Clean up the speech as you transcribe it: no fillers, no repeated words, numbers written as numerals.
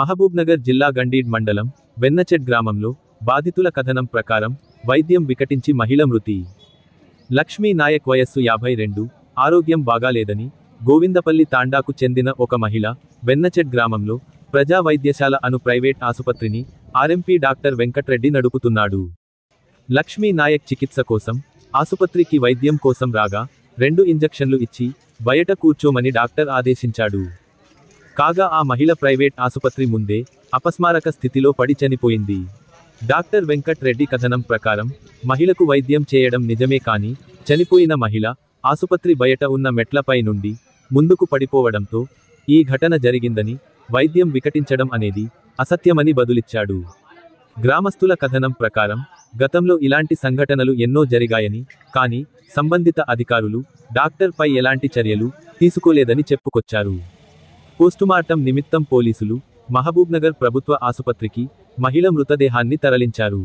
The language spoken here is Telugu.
మహబూబ్నగర్ జిల్లా గండీడ్ మండలం వెన్నచెడ్ గ్రామంలో బాధితుల కథనం ప్రకారం వైద్యం వికటించి మహిళ మృతి. లక్ష్మీ నాయక్ వయస్సు 52, ఆరోగ్యం బాగాలేదని గోవిందపల్లి తాండాకు చెందిన ఒక మహిళ వెన్నచెడ్ గ్రామంలో ప్రజా వైద్యశాల అను ప్రైవేట్ ఆసుపత్రిని ఆర్ఎంపీ డాక్టర్ వెంకట్రెడ్డి నడుపుతున్నాడు. లక్ష్మీ నాయక్ చికిత్స కోసం ఆసుపత్రికి వైద్యం కోసం రాగా 2 ఇంజెక్షన్లు ఇచ్చి బయట కూర్చోమని డాక్టర్ ఆదేశించాడు. కాగా ఆ మహిళ ప్రైవేట్ ఆసుపత్రి ముందే అపస్మారక స్థితిలో పడి చనిపోయింది. డాక్టర్ వెంకట్ రెడ్డి కథనం ప్రకారం మహిళకు వైద్యం చేయడం నిజమే కానీ చనిపోయిన మహిళ ఆసుపత్రి బయట ఉన్న మెట్లపై నుండి ముందుకు పడిపోవడంతో ఈ ఘటన జరిగిందని, వైద్యం వికటించడం అనేది అసత్యమని బదులిచ్చాడు. గ్రామస్తుల కథనం ప్రకారం గతంలో ఇలాంటి సంఘటనలు ఎన్నో జరిగాయని, కానీ సంబంధిత అధికారులు డాక్టర్ పై ఎలాంటి చర్యలు తీసుకోలేదని చెప్పుకొచ్చారు. పోస్టుమార్టం నిమిత్తం పోలీసులు మహబూబ్నగర్ ప్రభుత్వ ఆసుపత్రికి మహిళ మృతదేహాన్ని తరలించారు.